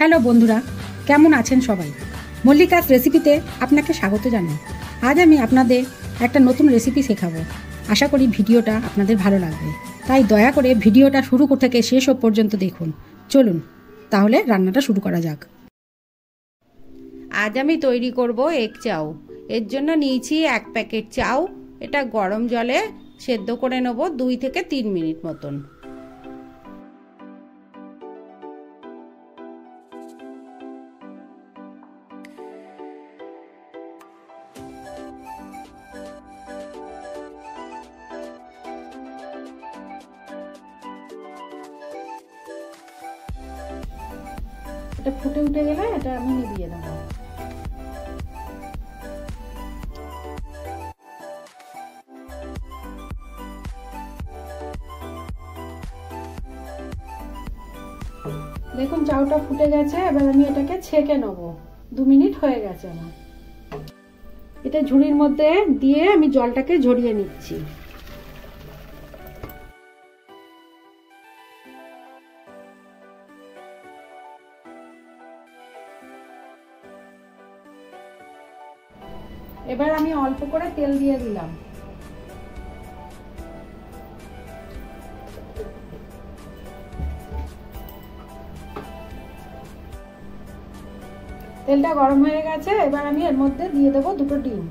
Hello বন্ধুরা, কেমন আছেন সবাই? মল্লিকাস রেসিপিতে আপনাকে স্বাগত জানাই। আজ আমি আপনাদের একটা নতুন রেসিপি শেখাবো। আশা করি ভিডিওটা আপনাদের ভালো লাগবে, তাই দয়া করে ভিডিওটা শুরু থেকে শেষ পর্যন্ত দেখুন। চলুন তাহলে রান্নাটা শুরু করা যাক। আজ আমি তৈরি করব এগ চাউ। এর জন্য নিয়েছি 1 প্যাকেট চাউ। এটা গরম জলে সেদ্ধ করে নেব 2 থেকে 3 মিনিট মতন। এটা ফুটে উঠে গেলে এটা আমি নিভিয়ে দেবো। দেখুন চাউটা ফুটে গেছে, এবার আমি এটাকে ছেঁকে নেব। 2 মিনিট হয়ে গেছে আমার। এটা ঝুড়ির মধ্যে দিয়ে আমি জলটাকে ঝরিয়ে নিচ্ছি। এবার আমি অল্প করে তেল দিয়ে দিলাম। তেলটা গরম হয়ে গেছে, এবার আমি এর মধ্যে দিয়ে দেবো 2টো ডিম।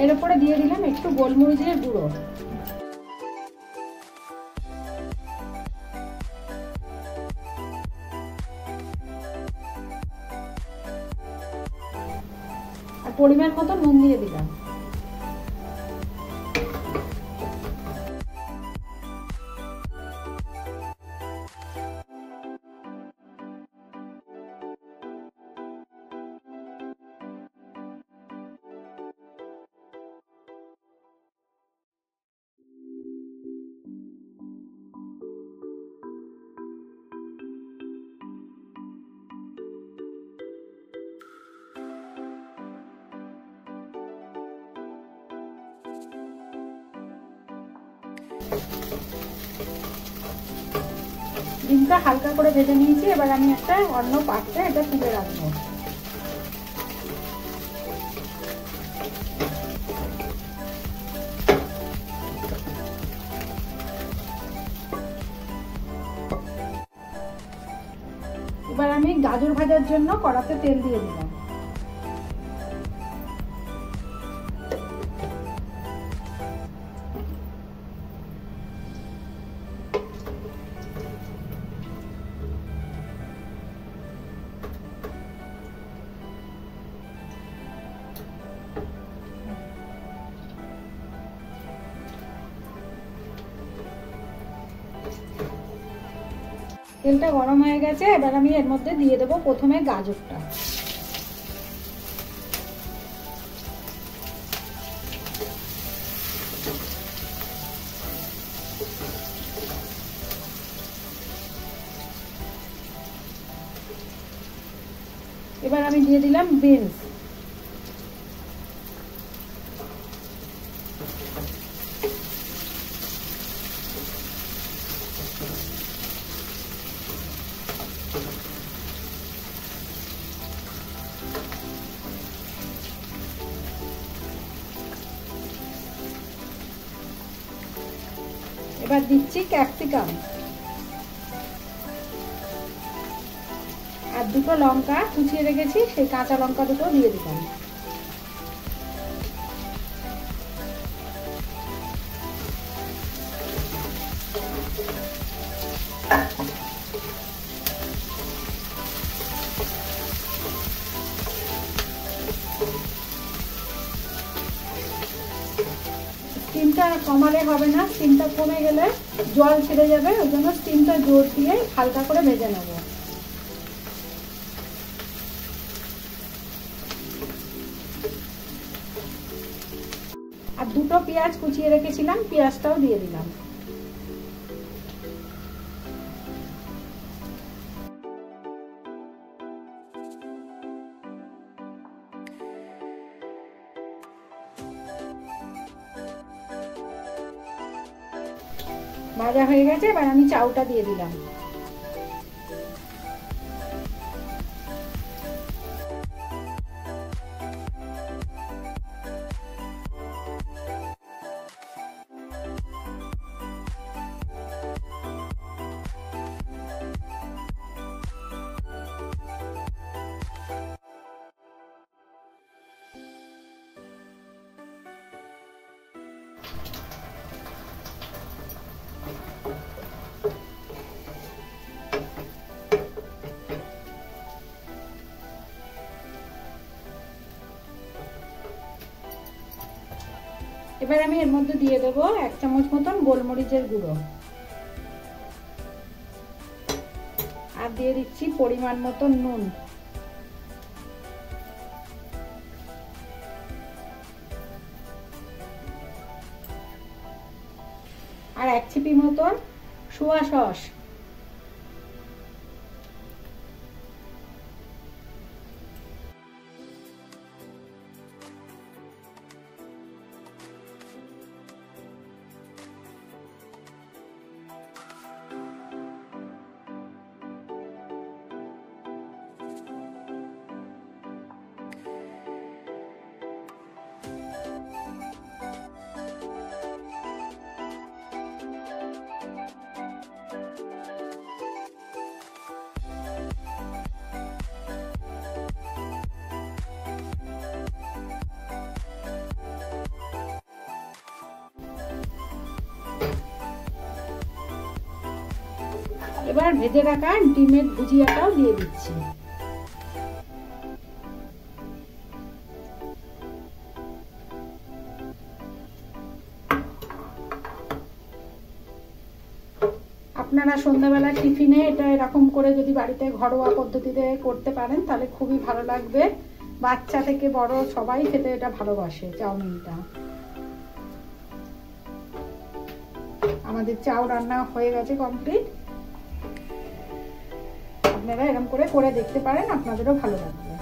এর উপরে দিয়ে দিলাম একটু গোলমরিচের গুঁড়ো। আর পরিমাণ মতো নুন দিয়ে দিলাম। ডিমটা হালকা করে ভেজে নিয়েছি, এবার আমি একটা অন্য পাত্রে এটা তুলে রাখবো। এবার আমি গাজর ভাজার জন্য কড়াতে তেল দিয়ে দিলাম। তেলটা গরম হয়ে গেছে, এবার আমি এর মধ্যে দিয়ে দেবো প্রথমে গাজরটা। এবার আমি দিয়ে দিলাম বিনস। এবার দিচ্ছি ক্যাপসিকাম আর 2টো লঙ্কা কুচিয়ে রেখেছি, সেই কাঁচা লঙ্কা 2টো দিয়ে দিলাম। স্টিমটা কমালে হবে না, স্টিমটা কমে গেলে জল ছেড়ে যাবে, ওই জন্য স্টিমটা জোর দিয়ে হালকা করে ভেজে নেব। আর দুটো পেঁয়াজ কুচিয়ে রেখেছিলাম, পেঁয়াজটাও দিয়ে দিলাম। ভাজা হয়ে গেছে, এবার আমি চাউটা দিয়ে দিলাম। এবার আমি এর মধ্যে দিয়ে দেবো 1 চামচ মতন গোলমরিচের গুঁড়ো, আর দিয়ে দিচ্ছি পরিমাণ মতন নুন, আর 1 চিপি মতন সোয়া সস। এবার ভেজে রাখা ডিমের ভুজিয়াটাও দিয়ে দিচ্ছি। আপনারা সন্ধ্যাবেলা টিফিনে এটা এরকম করে যদি বাড়িতে ঘরোয়া পদ্ধতিতে করতে পারেন তাহলে খুবই ভালো লাগবে। বাচ্চা থেকে বড় সবাই খেতে এটা ভালোবাসে চাউমিনটা। আমাদের চাউ রান্না হয়ে গেছে কমপ্লিট। আপনারা এরকম করে দেখতে পারেন, আপনাদেরও ভালো লাগবে।